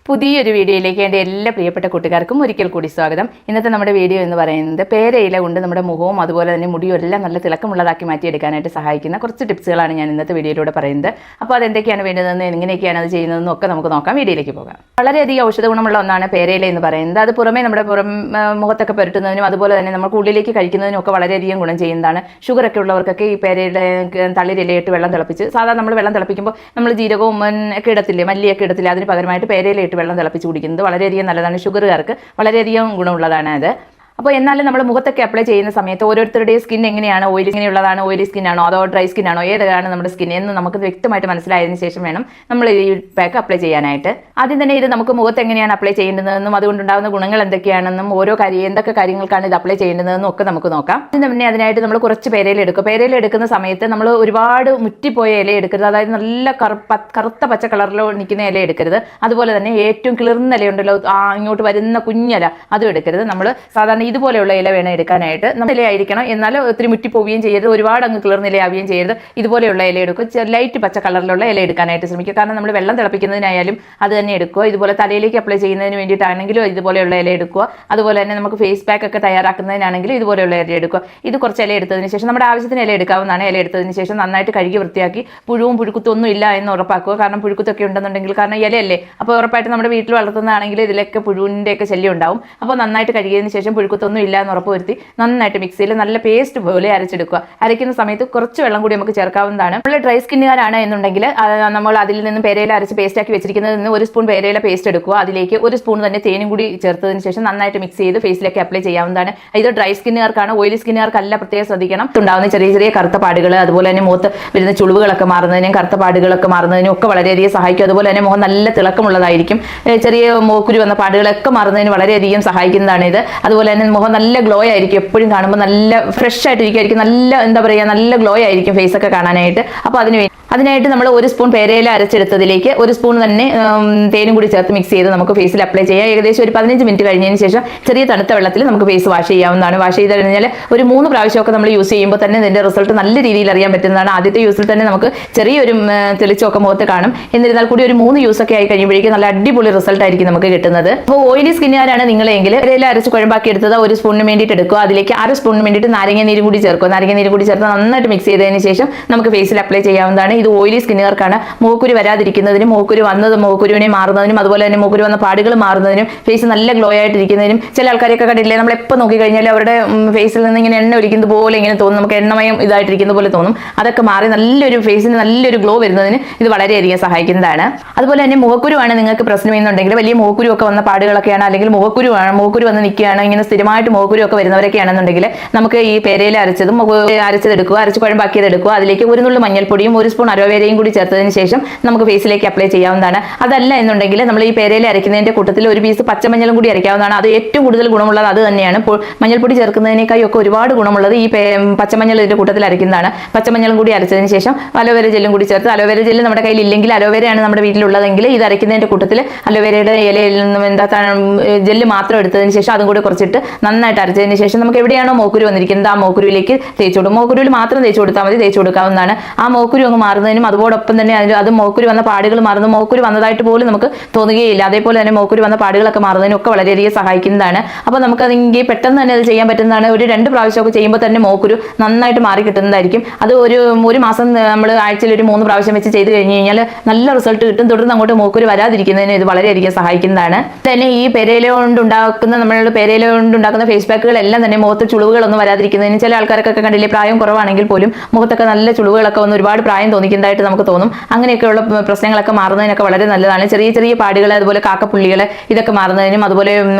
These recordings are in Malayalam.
പുതിയൊരു വീഡിയോയിലേക്ക് എൻ്റെ എല്ലാ പ്രിയപ്പെട്ട കൂട്ടുകാർക്കും ഒരിക്കൽ കൂടി സ്വാഗതം. ഇന്നത്തെ നമ്മുടെ വീഡിയോ എന്ന് പറയുന്നത് പേരയില കൊണ്ട് നമ്മുടെ മുഖവും അതുപോലെ തന്നെ മുടിയും എല്ലാം നല്ല തിളക്കമുള്ളതാക്കി മാറ്റിയെടുക്കാനായിട്ട് സഹായിക്കുന്ന കുറച്ച് ടിപ്സുകളാണ് ഞാൻ ഇന്നത്തെ വീഡിയോയിലൂടെ പറയുന്നത്. അപ്പോൾ അതെന്തൊക്കെയാണ് വേണ്ടതെന്ന് എങ്ങനെയൊക്കെയാണ് അത് ചെയ്യുന്നതെന്നും ഒക്കെ നമുക്ക് നോക്കാം. വീഡിയോയിലേക്ക് പോകാം. വളരെയധികം ഔഷധ ഗുണമുള്ള ഒന്നാണ് പേരയില എന്ന് പറയുന്നത്. അത് പുറമേ നമ്മുടെ മുഖത്തൊക്കെ പുരട്ടുന്നതിനും അതുപോലെ തന്നെ നമുക്ക് ഉള്ളിലേക്ക് കഴിക്കുന്നതിനും ഒക്കെ വളരെയധികം ഗുണം ചെയ്യുന്നതാണ്. ഷുഗറൊക്കെ ഉള്ളവർക്കൊക്കെ ഈ പേരയില തളിരിലയിട്ട് വെള്ളം തിളപ്പിച്ച് സാധാരണ നമ്മൾ വെള്ളം തിളപ്പിക്കുമ്പോൾ നമ്മൾ ജീരകവും ഒക്കെ ഇടത്തില്ലേ, മല്ലിയൊക്കെ ഇടത്തില്ലേ, അതിന് പകരമായിട്ട് പേരയില വെള്ളം തിളപ്പിച്ച് കുടിക്കുന്നത് വളരെയധികം നല്ലതാണ്. ഷുഗറുകാർക്ക് വളരെയധികം ഗുണമുള്ളതാണ് അത്. അപ്പോൾ എന്നാലും നമ്മൾ മുഖത്തൊക്കെ അപ്ലൈ ചെയ്യുന്ന സമയത്ത് ഓരോരുത്തരുടെയും സ്കിൻ എങ്ങനെയാണ്, ഓയിലി ഇങ്ങനെയുള്ളതാണ്, ഓയിലി സ്കിൻ ആണോ അതോ ഡ്രൈ സ്കിൻ ആണോ, ഏതാണ് നമ്മുടെ സ്കിൻ എന്ന് നമുക്ക് വ്യക്തമായിട്ട് മനസ്സിലായതിനു ശേഷം വേണം നമ്മൾ ഈ പാക്ക് അപ്ലൈ ചെയ്യാനായിട്ട്. ആദ്യം തന്നെ ഇത് നമുക്ക് മുഖത്ത് എങ്ങനെയാണ് അപ്ലൈ ചെയ്യേണ്ടതെന്നും അതുകൊണ്ടുണ്ടാകുന്ന ഗുണങ്ങൾ എന്തൊക്കെയാണെന്നും എന്തൊക്കെ കാര്യങ്ങൾക്കാണ് ഇത് അപ്ലൈ ചെയ്യേണ്ടതെന്നും ഒക്കെ നമുക്ക് നോക്കാം. ഇതിന് മുന്നേ അതിനായിട്ട് നമ്മൾ കുറച്ച് പേരയില എടുക്കും. പേരയില എടുക്കുന്ന സമയത്ത് നമ്മൾ ഒരുപാട് മുറ്റിപ്പോയ ഇല എടുക്കരുത്. അതായത് നല്ല കറുത്ത പച്ച കളറിലോ നിൽക്കുന്ന ഇല എടുക്കരുത്. അതുപോലെ തന്നെ ഏറ്റവും കിളിർന്ന ഇലയുണ്ടല്ലോ, ഇങ്ങോട്ട് വരുന്ന കുഞ്ഞല അതും എടുക്കരുത്. നമ്മൾ സാധാരണ ഇതുപോലെയുള്ള ഇല വേണം എടുക്കാനായിട്ട്. നമ്മുടെ ഇലയായിരിക്കണം, എന്നാൽ ഒത്തിരി മുറ്റിപ്പോവുകയും ചെയ്യരുത്, ഒരുപാട് അങ്ങ് കിളർന്ന ഇലയാവുകയും ചെയ്യരുത്. ഇതുപോലെയുള്ള ഇല എടുക്കുക. ലൈറ്റ് പച്ച കളറിലുള്ള ഇല എടുക്കാനായിട്ട് ശ്രമിക്കുക. കാരണം നമ്മൾ വെള്ളം തിളപ്പിക്കുന്നതിനായാലും അത് തന്നെ എടുക്കുക. ഇതുപോലെ തലയിലേക്ക് അപ്ലൈ ചെയ്യുന്നതിന് വേണ്ടിയിട്ടാണെങ്കിലും ഇതുപോലെയുള്ള ഇല എടുക്കുക. അതുപോലെ തന്നെ നമുക്ക് ഫേസ് പാക്ക് ഒക്കെ തയ്യാറാക്കുന്നതിനാണെങ്കിലും ഇതുപോലെയുള്ള ഇല എടുക്കുക. ഇത് കുറച്ച് ഇല എടുത്തതിന് ശേഷം നമ്മുടെ ആവശ്യത്തിന് ഇല എടുക്കാവുന്നതാണ്. ഇല എടുത്തതിന് ശേഷം നന്നായിട്ട് കഴുകി വൃത്തിയാക്കി പുഴുവും പുഴുക്കുത്തൊന്നും ഇല്ല എന്ന് ഉറപ്പാക്കുക. കാരണം പുഴുക്കുത്തൊക്കെ ഉണ്ടെന്നുണ്ടെങ്കിൽ, കാരണം ഇലയല്ലേ, അപ്പോൾ ഉറപ്പായിട്ട് നമ്മുടെ വീട്ടിൽ വളർത്തുന്നതാണെങ്കിൽ ഇതിലൊക്കെ പുഴുവിൻ്റെയൊക്കെ ശല്യം ഉണ്ടാവും. അപ്പോൾ നന്നായിട്ട് കഴുകിയതിന് ശേഷം പുഴുക്കുത്തൊന്നും ഇല്ല എന്ന് ഉറപ്പ് വരുത്തി നന്നായിട്ട് മിക്സിയിൽ നല്ല പേസ്റ്റ് പോലെ അരച്ചെടുക്കുക. അരയ്ക്കുന്ന സമയത്ത് കുറച്ച് വെള്ളം കൂടി നമുക്ക് ചേർക്കാവുന്നതാണ്. നമ്മൾ ഡ്രൈ സ്കിന്നുകാരാണ് എന്നുണ്ടെങ്കിൽ നമ്മൾ അതിൽ നിന്ന് പേരയില അരച്ച് പേസ്റ്റ് ആക്കി വെച്ചിരിക്കുന്നതിൽ നിന്ന് ഒരു സ്പൂൺ പേരയില പേസ്റ്റ് എടുക്കുക. അതിലേക്ക് ഒരു സ്പൂൺ തന്നെ തേനും കൂടി ചേർത്തതിന് ശേഷം നന്നായിട്ട് മിക്സ് ചെയ്ത് ഫേസിലേക്ക് അപ്ലൈ ചെയ്യാവുന്നതാണ്. ഇത് ഡ്രൈ സ്കിന്നുകാർക്കാണ്. ഓയിലി സ്കിന്നുകാർക്കല്ല. പ്രത്യേകം ശ്രദ്ധിക്കണം. ഉണ്ടാകുന്ന ചെറിയ ചെറിയ കറുത്ത പാടുകൾ, അതുപോലെ തന്നെ മുഖത്ത് വരുന്ന ചുളിവുകളൊക്കെ മാറുന്നതിനും കറുത്ത പാടുകളൊക്കെ മാറുന്നതിനും ഒക്കെ വളരെയധികം സഹായിക്കും. അതുപോലെ തന്നെ മുഖം നല്ല തിളക്കമുള്ളതായിരിക്കും. ചെറിയ മോക്കുരു വന്ന പാടുകളൊക്കെ മാറുന്നതിന് വളരെയധികം സഹായിക്കുന്നതാണ് ഇത്. അതുപോലെ തന്നെ മുഖം നല്ല ഗ്ലോ ആയിരിക്കും. എപ്പോഴും കാണുമ്പോൾ നല്ല ഫ്രഷ് ആയിട്ടിരിക്കും. നല്ല എന്താ പറയുക, നല്ല ഗ്ലോ ആയിരിക്കും ഫേസൊക്കെ കാണാനായിട്ട്. അപ്പോൾ അതിനായിട്ട് നമ്മൾ ഒരു സ്പൂൺ പേരയില അരച്ചെടുത്തതിലേക്ക് ഒരു സ്പൂൺ തന്നെ തേനും കൂടി ചേർത്ത് മിക്സ് ചെയ്ത് നമുക്ക് ഫേസിൽ അപ്ലൈ ചെയ്യാം. ഏകദേശം ഒരു 15 മിനിറ്റ് കഴിഞ്ഞതിന് ശേഷം ചെറിയ തണുത്ത വെള്ളത്തിൽ നമുക്ക് ഫേസ് വാഷ് ചെയ്യാവുന്നതാണ്. വാഷ് ചെയ്ത് കഴിഞ്ഞാൽ ഒരു 3 പ്രാവശ്യമൊക്കെ നമ്മൾ യൂസ് ചെയ്യുമ്പോൾ തന്നെ ഇതിൻ്റെ റിസൾട്ട് നല്ല രീതിയിൽ അറിയാൻ പറ്റുന്നതാണ്. ആദ്യത്തെ യൂസിൽ തന്നെ നമുക്ക് ചെറിയൊരു തെളിച്ചമൊക്കെ മുഖത്ത് കാണും. എന്നിരുന്നാൽ കൂടി ഒരു 3 യൂസൊക്കെ ആയി കഴിയുമ്പോഴേക്കും നല്ല അടിപൊളി റിസൾട്ട് ആയിരിക്കും നമുക്ക് കിട്ടുന്നത്. അപ്പോൾ ഓയിലി സ്കിന്നുകാരാണ് നിങ്ങളെങ്കിൽ പേരയില അരച്ച് കുഴമ്പാക്കി എടുത്തത് ഒരു സ്പൂണിന് വേണ്ടിയിട്ട് എടുക്കുക. അതിലേക്ക് 1/2 സ്പൂണിന് വേണ്ടിയിട്ട് നാരങ്ങ നീരും കൂടി ചേർക്കുക. നാരങ്ങ നീരും കൂടി ചേർത്ത് നന്നായിട്ട് മിക്സ് ചെയ്തതിന് ശേഷം നമുക്ക് ഫേസിൽ അപ്ലൈ ചെയ്യാവുന്നതാണ്. ഇത് ഓയിലി സ്കിന്നുകാർക്കാണ്. മൂക്കുരു വരാതിരിക്കുന്നതിനും മൂക്കുരുവിനെ മാറുന്നതിനും അതുപോലെ തന്നെ മൂക്കുരു വന്ന പാടുകൾ മാറുന്നതിനും ഫേസ് നല്ല ഗ്ലോ ആയിട്ടിരിക്കുന്നതിനും. ചില ആൾക്കാരെയൊക്കെ കണ്ടില്ലേ, നമ്മൾ എപ്പോൾ നോക്കി കഴിഞ്ഞാൽ അവരുടെ ഫേസിൽ നിന്ന് ഇങ്ങനെ എണ്ണ ഒലിക്കുന്നത് പോലെ ഇങ്ങനെ തോന്നും, നമുക്ക് എണ്ണമയം ഇതായിട്ടിരിക്കുന്ന പോലെ തോന്നും. അതൊക്കെ മാറി നല്ലൊരു ഫേസിന് നല്ലൊരു ഗ്ലോ വരുന്നതിന് ഇത് വളരെയധികം സഹായിക്കുന്നതാണ്. അതുപോലെ തന്നെ മുഖക്കുരുവാണ് നിങ്ങൾക്ക് പ്രശ്നം എന്നുണ്ടെങ്കിൽ, വലിയ മൂക്കുരു ഒക്കെ വന്ന പാടുകളൊക്കെയാണ്, അല്ലെങ്കിൽ മൂക്കുരു വന്ന് നിൽക്കുകയാണ്, ഇങ്ങനെ സ്ഥിരമായിട്ട് മൂക്കുരു ഒക്കെ വരുന്നവരൊക്കെയാണെന്നുണ്ടെങ്കിൽ നമുക്ക് ഈ പേരയില അരച്ചതെടുക്കുക. അരച്ച് കുഴമ്പാക്കിയത് എടുക്കുക. അതിലേക്ക് ഒരു നുള്ളു മഞ്ഞൾപ്പൊടിയും ഒരു സ്പൂൺ അലോവേരയും കൂടി ചേർത്തതിന് ശേഷം നമുക്ക് ഫേസിലേക്ക് അപ്ലൈ ചെയ്യാവുന്നതാണ്. അതല്ല എന്നുണ്ടെങ്കിൽ നമ്മൾ ഈ പേരയില അരയ്ക്കുന്നതിന്റെ കൂട്ടത്തിൽ ഒരു പീസ് പച്ചമഞ്ഞളും കൂടി അരയ്ക്കാവുന്നതാണ്. അത് ഏറ്റവും കൂടുതൽ ഗുണമുള്ളത് അത് തന്നെയാണ്. മഞ്ഞൾപ്പൊടി ചേർക്കുന്നതിനേക്കാളും ഒക്കെ ഒരുപാട് ഗുണമുള്ളത് ഈ പച്ചമഞ്ഞൾ ഇതിന്റെ കൂട്ടത്തിൽ അരയ്ക്കുന്നതാണ്. പച്ചമഞ്ഞളും കൂടി അരച്ചതിന് ശേഷം അലോവേര ജെല്ലും കൂടി ചേർത്ത്, അലോവേര ജെല്ല് നമ്മുടെ കയ്യിൽ ഇല്ലെങ്കിൽ, അലോവേരയാണ് നമ്മുടെ വീട്ടിലുള്ളതെങ്കിൽ ഇത് അരയ്ക്കുന്നതിന്റെ കൂട്ടത്തിൽ അലോവേരയുടെ ഇലയിൽ നിന്നും ജെല്ല് മാത്രം എടുത്തതിന് ശേഷം അതും കൂടി കുറച്ചിട്ട് നന്നായിട്ട് അരച്ചതിന് ശേഷം നമുക്ക് എവിടെയാണോ മോക്കുരു വന്നിരിക്കുന്നത് ആ മോക്കുരുവിലേക്ക് തേച്ച് കൊടുക്കും. മോക്കുരുവിൽ മാത്രം തേച്ച് കൊടുത്താൽ മതി, തേച്ച് കൊടുക്കാവുന്നതാണ്. ആ മോക്കുരു അങ്ങ് മാറുന്നതിനും അതോടൊപ്പം തന്നെ അത് മോക്കുരു വന്ന പാടുകൾ മാറുന്നു, മോക്കുരു വന്നതായിട്ട് പോലും നമുക്ക് തോന്നുകയില്ല. അതേപോലെ തന്നെ മോക്കുരു വന്ന പാടുകളൊക്കെ മാറുന്നതിനും ഒക്കെ വളരെയധികം സഹായിക്കുന്നതാണ്. അപ്പോൾ നമുക്കതെങ്കിൽ പെട്ടെന്ന് തന്നെ അത് ചെയ്യാൻ പറ്റുന്നതാണ്. ഒരു 2 പ്രാവശ്യമൊക്കെ ചെയ്യുമ്പോൾ തന്നെ മോക്കുരു നന്നായിട്ട് മാറി കിട്ടുന്നതായിരിക്കും. അത് ഒരു മാസം നമ്മൾ ആഴ്ചയിൽ ഒരു 3 പ്രാവശ്യം വെച്ച് ചെയ്ത് കഴിഞ്ഞ് കഴിഞ്ഞാൽ നല്ല റിസൾട്ട് കിട്ടും. തുടർന്ന് അങ്ങോട്ട് മോക്കുരു വരാതിരിക്കുന്നതിന് ഇത് വളരെയധികം സഹായിക്കുന്നതാണ്. തന്നെ ഈ പേരയില കൊണ്ടുണ്ടാക്കുന്ന ഫേസ് പാക്കുകളെല്ലാം തന്നെ മുഖത്ത് ചുളിവുകളൊന്നും വരാതിരിക്കുന്നതിന്, ചില ആൾക്കാരൊക്കെ കണ്ടില്ലേ, പ്രായം കുറവാണെങ്കിൽ പോലും മുഖത്തൊക്കെ നല്ല ചുളിവുകളൊക്കെ വന്ന് ഒരുപാട് പ്രായം തോന്നിക്കുന്നതായിട്ട് നമുക്ക് തോന്നും. അങ്ങനെയൊക്കെയുള്ള പ്രശ്നങ്ങളൊക്കെ മാറുന്നതിനൊക്കെ വളരെ നല്ലതാണ്. ചെറിയ ചെറിയ പാടുകൾ, അതുപോലെ കാക്കപ്പുള്ളികൾ, ഇതൊക്കെ മാറുന്നതിനും അതുപോലെ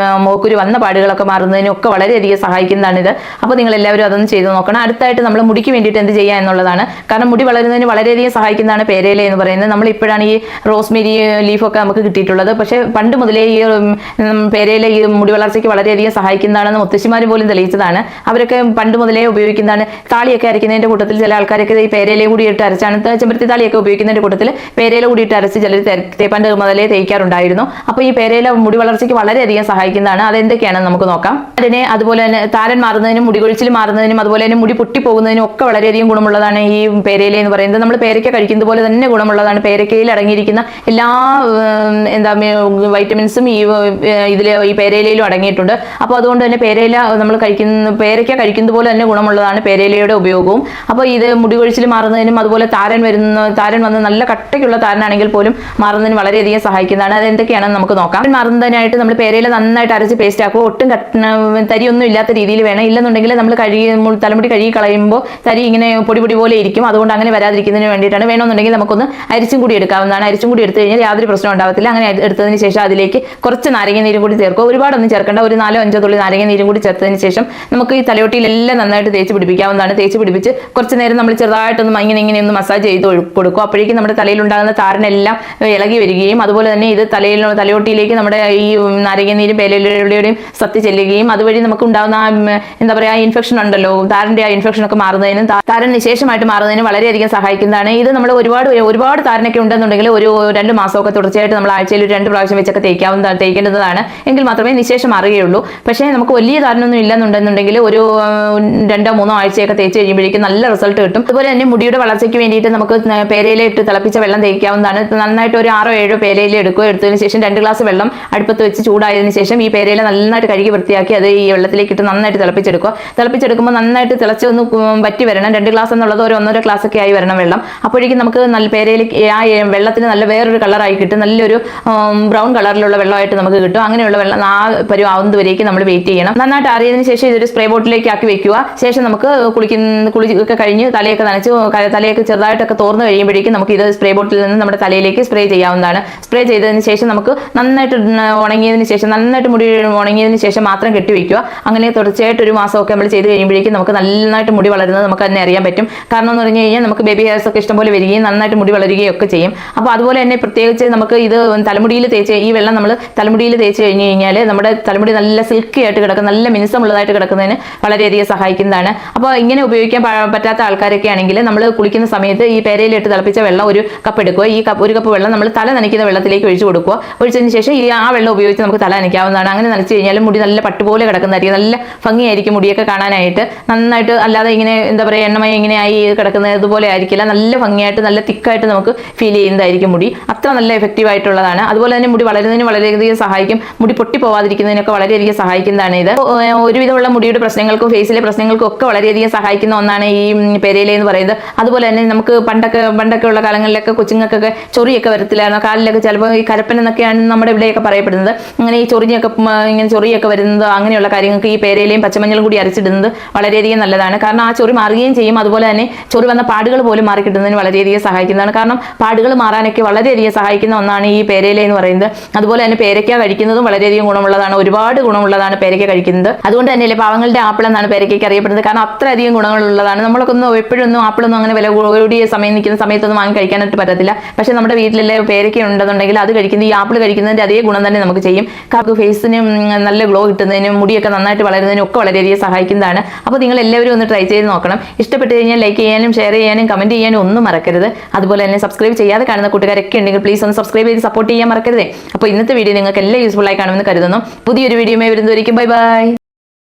മോക്കുരു വന്ന പാടുകളൊക്കെ മാറുന്നതിനും ഒക്കെ വളരെയധികം സഹായിക്കുന്നതാണ് ഇത്. അപ്പോൾ നിങ്ങൾ എല്ലാവരും അതൊന്ന് ചെയ്ത് നോക്കണം. അടുത്തായിട്ട് നമ്മൾ മുടിക്ക് വേണ്ടിയിട്ട് എന്ത് ചെയ്യുക എന്നുള്ളതാണ്. കാരണം മുടി വളരുന്നതിന് വളരെയധികം സഹായിക്കുന്നതാണ് പേരയില എന്ന് പറയുന്നത്. നമ്മൾ ഇപ്പോഴാണ് ഈ റോസ്മേരി ലീഫൊക്കെ നമുക്ക് കിട്ടിയിട്ടുള്ളത്. പക്ഷേ പണ്ട് മുതലേ ഈ പേരയില ഈ മുടി വളർച്ചയ്ക്ക് വളരെയധികം സഹായിക്കുന്നതാണ്. ഉപയോഗിക്കുന്നതാണെന്ന് മുത്തശ്ശിമാർ പോലും തെളിയിച്ചതാണ്. അവരൊക്കെ പണ്ട് മുതലേ ഉപയോഗിക്കുന്നതാണ്. താളിയൊക്കെ അരയ്ക്കുന്നതിന്റെ കൂട്ടത്തിൽ ചില ആൾക്കാരൊക്കെ ഈ പേരയിലയും കൂടി ഇട്ട് അരച്ചാണ്, ചെമ്പരത്തി താളിയൊക്കെ ഉപയോഗിക്കുന്നതിന്റെ കൂട്ടത്തിൽ പേരയില കൂടി ഇട്ട് അരച്ച് ചിലർ പണ്ട് മുതലേ തേക്കാറുണ്ടായിരുന്നു. അപ്പോൾ ഈ പേരയില മുടി വളർച്ചയ്ക്ക് വളരെയധികം സഹായിക്കുന്നതാണ്. അതെന്തൊക്കെയാണെന്ന് നമുക്ക് നോക്കാം. അതിനെ അതുപോലെ തന്നെ താരൻ മാറുന്നതിനും മുടി കൊഴിച്ചിൽ മാറുന്നതിനും അതുപോലെ തന്നെ മുടി പൊട്ടിപ്പോകുന്നതിനും ഒക്കെ വളരെയധികം ഗുണമുള്ളതാണ് ഈ പേരയില എന്ന് പറയുന്നത്. നമ്മൾ പേരയ്ക്ക കഴിക്കുന്നത് പോലെ തന്നെ ഗുണമുള്ളതാണ്. പേരയ്ക്കയിൽ അടങ്ങിയിരിക്കുന്ന എല്ലാ വൈറ്റമിൻസും ഈ പേരയിലയിലും അടങ്ങിയിട്ടുണ്ട്. അപ്പോൾ അതുകൊണ്ട് തന്നെ പേരയ്ക്ക കഴിക്കുന്നത് പോലെ തന്നെ ഗുണമുള്ളതാണ് പേരയിലയുടെ ഉപയോഗവും. അപ്പോൾ ഇത് മുടി കൊഴിച്ചിൽ മാറുന്നതിനും അതുപോലെ താരൻ വന്ന് നല്ല കട്ടയ്ക്കുള്ള താരനാണെങ്കിൽ പോലും മാറുന്നതിന് വളരെയധികം സഹായിക്കുന്നതാണ്. അത് എന്തൊക്കെയാണെന്ന് നമുക്ക് നോക്കാം. മാറുന്നതിനായിട്ട് നമ്മൾ പേരയില നന്നായിട്ട് അരച്ച് പേസ്റ്റ് ആക്കുക. ഒട്ടും തരിയൊന്നും ഇല്ലാത്ത രീതിയിൽ വേണം. ഇല്ലെന്നുണ്ടെങ്കിൽ നമ്മൾ തലമുടി കഴുകി കളയുമ്പോൾ തരി ഇങ്ങനെ പൊടി പോലെ ഇരിക്കും. അതുകൊണ്ട് അങ്ങനെ വരാതിരിക്കുന്നതിന് വേണ്ടിയിട്ടാണ്. വേണമെന്നുണ്ടെങ്കിൽ നമുക്കൊന്ന് അരിച്ചും കൂടി എടുക്കാവുന്നതാണ്. അരിച്ചും കൂടി എടുത്തു കഴിഞ്ഞാൽ യാതൊരു പ്രശ്നം ഉണ്ടാവത്തില്ല. അങ്ങനെ എടുത്തതിന് ശേഷം അതിലേക്ക് കുറച്ച് നാരങ്ങ നീരും കൂടി ചേർക്കുക. ഒരുപാടൊന്നും ചേർക്കേണ്ട, ഒരു 4-5 തുള്ളി നാരങ്ങ നീരും കൂടി ചേർത്തതിന് ശേഷം നമുക്ക് ഈ തലയോട്ടിയിലെല്ലാം നന്നായിട്ട് തേച്ച് പിടിപ്പിക്കാവുന്നതാണ്. തേച്ച് പിടിപ്പിച്ച് കുറച്ച് നേരം നമ്മൾ ചെറുതായിട്ടൊന്ന് ഇങ്ങനെ ഒന്ന് മസാജ് ചെയ്ത് കൊടുക്കും. അപ്പോഴേക്കും നമ്മുടെ തലയിലുണ്ടാകുന്ന താരനെല്ലാം ഇളകി വരികയും അതുപോലെ തന്നെ ഇത് തലയോട്ടിയിലേക്ക് നമ്മുടെ ഈ നാരങ്ങ നീരും പേരയിലയുടെയും സത്തി ചെല്ലുകയും അതുവഴി നമുക്ക് ഉണ്ടാകുന്ന ഇൻഫെക്ഷൻ ഉണ്ടല്ലോ, താരന്റെ ആ ഇൻഫെക്ഷൻ ഒക്കെ മാറുന്നതിനും താരൻ നിശേഷമായിട്ട് മാറുന്നതിനും വളരെയധികം സഹായിക്കുന്നതാണ്. ഇത് നമ്മൾ ഒരുപാട് താരനൊക്കെ ഉണ്ടെന്നുണ്ടെങ്കിൽ ഒരു 2 മാസമൊക്കെ തുടർച്ചയായിട്ട് നമ്മൾ ആഴ്ചയിൽ 2 പ്രാവശ്യം വെച്ചൊക്കെ തേക്കേണ്ടതാണ്. എങ്കിൽ മാത്രമേ നിശേഷം മാറുകയുള്ളൂ. പക്ഷേ നമുക്ക് വലിയ താരനൊന്നും ഇല്ലെന്നുണ്ടെന്നുണ്ടെങ്കിൽ ഒരു 2-3 ആഴ്ചയൊക്കെ തേച്ച് കഴിയുമ്പോഴേക്കും നല്ല റിസൾട്ട് കിട്ടും. അതുപോലെ തന്നെ മുടിയുടെ വളർച്ചയ്ക്ക് വേണ്ടിയിട്ട് നമുക്ക് പേരയില ഇട്ട് തിളപ്പിച്ച വെള്ളം തേക്കാവുന്നതാണ്. നന്നായിട്ട് ഒരു 6-7 പേരയില എടുത്തതിന് ശേഷം 2 ഗ്ലാസ് വെള്ളം അടുപ്പത്ത് വെച്ച് ചൂടായതിനു ശേഷം ഈ പേരയില നന്നായിട്ട് കഴുകി വൃത്തിയാക്കി അത് ഈ വെള്ളത്തിലേക്ക് ഇട്ട് നന്നായിട്ട് തിളപ്പിച്ചെടുക്കുമ്പോൾ നന്നായിട്ട് തിളച്ച് ഒന്ന് വറ്റി വരണം. 2 ഗ്ലാസ് എന്നുള്ളത് ഒരു 1.5 ഗ്ലാസ് ഒക്കെ ആയി വരണം വെള്ളം. അപ്പോഴേക്കും നമുക്ക് നല്ല പേരയിലേക്ക് ആ വെള്ളത്തിന് നല്ല വേറൊരു കളറായി കിട്ടും. നല്ലൊരു ബ്രൗൺ കളറിലുള്ള വെള്ളമായിട്ട് നമുക്ക് കിട്ടും. അങ്ങനെയുള്ള വെള്ളം ആ ആവുന്നതുവരേക്കും നമ്മൾ വെയിറ്റ് ചെയ്യണം. നന്നായിട്ട് അറിയതിനു ശേഷം ഇതൊരു സ്പ്രേ ബോട്ടിലേക്ക് ആക്കി വെക്കുക. ശേഷം നമുക്ക് കുളിയൊക്കെ കഴിഞ്ഞ് തലയൊക്കെ നനച്ച് തലയൊക്കെ ചെറുതായിട്ടൊക്കെ തോർന്ന് കഴിയുമ്പോഴേക്കും നമുക്ക് ഇത് സ്പ്രേ ബോട്ടിൽ നിന്ന് നമ്മുടെ തലയിലേക്ക് സ്പ്രേ ചെയ്യാവുന്നതാണ്. സ്പ്രേ ചെയ്തതിന് ശേഷം നമുക്ക് നന്നായിട്ട് മുടി ഉണങ്ങിയതിന് ശേഷം മാത്രം കെട്ടിവെക്കുക. അങ്ങനെ തുടർച്ചയായിട്ട് 1 മാസമൊക്കെ നമ്മൾ ചെയ്ത് കഴിയുമ്പോഴേക്കും നമുക്ക് നന്നായിട്ട് മുടി വളരുന്നത് നമുക്ക് തന്നെ അറിയാൻ പറ്റും. കാരണം എന്ന് പറഞ്ഞു കഴിഞ്ഞാൽ നമുക്ക് ബേബി ഹെയർസ് ഒക്കെ ഇഷ്ടംപോലെ വരികയും നന്നായിട്ട് മുടി വളരുകയും ഒക്കെ ചെയ്യും. അപ്പോൾ അതുപോലെ തന്നെ പ്രത്യേകിച്ച് നമുക്ക് ഇത് തലമുടിയിൽ തേച്ച് ഈ വെള്ളം നമ്മൾ തലമുടിയിൽ തേച്ച് കഴിഞ്ഞ് കഴിഞ്ഞാൽ നമ്മുടെ തലമുടി നല്ല സിൽക്കി ആയിട്ട് കിടക്കും, നല്ല മിനുസമുള്ളതായിട്ട് കിടക്കുന്നതിന് വളരെയധികം സഹായിക്കുന്നതാണ്. അപ്പോൾ ഇങ്ങനെ ഉപയോഗിക്കാൻ പറ്റാത്ത ആൾക്കാരൊക്കെ ആണെങ്കിൽ നമ്മൾ കുളിക്കുന്ന സമയത്ത് ഈ പേരയിലിട്ട് തിളപ്പിച്ച വെള്ളം 1 കപ്പ് എടുക്കുക. ഈ 1 കപ്പ് വെള്ളം നമ്മൾ തല നനയ്ക്കുന്ന വെള്ളത്തിലേക്ക് ഒഴിച്ചു കൊടുക്കുക. ഒഴിച്ചതിന് ശേഷം ആ വെള്ളം ഉപയോഗിച്ച് നമുക്ക് തല നനയ്ക്കാവുന്നതാണ്. അങ്ങനെ നനച്ച് കഴിഞ്ഞാൽ മുടി നല്ല പട്ടുപോലെ കിടക്കുന്നതായിരിക്കും. നല്ല ഭംഗിയായിരിക്കും മുടിയൊക്കെ കാണാനായിട്ട്. നന്നായിട്ട് അല്ലാതെ ഇങ്ങനെ എണ്ണമയം ഇങ്ങനെ ആയി കിടക്കുന്നത് ഇതുപോലെ ആയിരിക്കില്ല. നല്ല ഭംഗിയായിട്ട് നല്ല തിക്കായിട്ട് നമുക്ക് ഫീൽ ചെയ്യുന്നതായിരിക്കും മുടി. അത്ര നല്ല എഫക്റ്റീവ് ആയിട്ടുള്ളതാണ്. അതുപോലെ തന്നെ മുടി വളരുന്നതിന് വളരെയധികം സഹായിക്കും. മുടി പൊട്ടി പോവാതിരിക്കുന്നതിനൊക്കെ വളരെയധികം സഹായിക്കുന്നതാണ് ഇത്. ഒരുവിധമുള്ള മുടിയുടെ പ്രശ്നങ്ങൾക്കും ഫേസിലെ പ്രശ്നങ്ങൾക്കും ഒക്കെ വളരെയധികം സഹായിക്കുന്ന ഒന്നാണ് ഈ പേരയില എന്ന് പറയുന്നത്. അതുപോലെ തന്നെ നമുക്ക് പണ്ടൊക്കെ ഉള്ള കാലങ്ങളിലൊക്കെ കൊച്ചുങ്ങൾക്കൊക്കെ ചൊറിയൊക്കെ വരത്തില്ലായിരുന്നു. കാലിലൊക്കെ ചിലപ്പോൾ ഈ കരപ്പൻ എന്നൊക്കെയാണ് നമ്മുടെ ഇവിടെയൊക്കെ പറയപ്പെടുന്നത്. അങ്ങനെ ഈ ചൊറിയൊക്കെ വരുന്നത് അങ്ങനെയുള്ള കാര്യങ്ങൾക്ക് ഈ പേരയിലയും പച്ചമഞ്ഞളും കൂടി അരച്ചിടുന്നത് വളരെയധികം നല്ലതാണ്. കാരണം ആ ചൊറി മാറുകയും ചെയ്യും. അതുപോലെ തന്നെ ചൊറി വന്ന പാടുകൾ പോലും മാറി കിട്ടുന്നതിന് വളരെയധികം സഹായിക്കുന്നതാണ്. കാരണം പാടുകൾ മാറാനൊക്കെ വളരെയധികം സഹായിക്കുന്ന ഒന്നാണ് ഈ പേരയില എന്ന് പറയുന്നത്. അതുപോലെ തന്നെ പേരയ്ക്ക കഴിക്കുന്നതും വളരെയധികം ഗുണമുള്ളതാണ്. ഒരുപാട് ഗുണമുള്ളതാണ് പേരയ്ക്ക കഴിക്കുന്നത്. അതുകൊണ്ട് തന്നെയല്ലേ പാവങ്ങളുടെ ആപ്പിൾ എന്നാണ് പേരയ്ക്കയ്ക്ക് അറിയപ്പെടുന്നത്. കാരണം അത്രയധികം ഗുണങ്ങളുള്ളതാണ്. നമ്മളൊക്കെ എപ്പോഴൊന്നും ആപ്പിളൊന്നും അങ്ങനെ വില കൂടിയ നിൽക്കുന്ന സമയത്തൊന്നും വാങ്ങി കഴിക്കാനായിട്ട് പറ്റത്തില്ല. പക്ഷേ നമ്മുടെ വീട്ടിലെ പേരയ്ക്ക ഉണ്ടെന്നുണ്ടെങ്കിൽ അത് കഴിക്കുന്നത് ഈ ആപ്പിൾ കഴിക്കുന്നതിൻ്റെ അതേ ഗുണം തന്നെ നമുക്ക് ചെയ്യും. നമുക്ക് ഫേസിന് നല്ല ഗ്ലോ കിട്ടുന്നതിനും മുടിയൊക്കെ നന്നായിട്ട് വളരുന്നതിനും ഒക്കെ വളരെയധികം സഹായിക്കുന്നതാണ്. അപ്പോൾ നിങ്ങൾ എല്ലാവരും ഒന്ന് ട്രൈ ചെയ്ത് നോക്കണം. ഇഷ്ടപ്പെട്ട് കഴിഞ്ഞാൽ ലൈക്ക് ചെയ്യാനും ഷെയർ ചെയ്യാനും കമൻറ്റ് ചെയ്യാനും ഒന്നും മറക്കരുത്. അതുപോലെ തന്നെ സബ്സ്ക്രൈബ് ചെയ്യാതെ കാണുന്ന കൂട്ടുകാരൊക്കെ ഉണ്ടെങ്കിൽ പ്ലീസ് ഒന്ന് സബ്സ്ക്രൈബ് ചെയ്ത് സപ്പോർട്ട് ചെയ്യാൻ മറക്കരുതേ. അപ്പോൾ ഇന്നത്തെ വീഡിയോ നിങ്ങൾക്ക് എല്ലാം യൂസ്ഫുൾ ആയി കാണുമെന്ന് കരുതുന്നു. പുതിയൊരു വീഡിയോയുമായി വരുന്നതായിരിക്കും. Bye bye.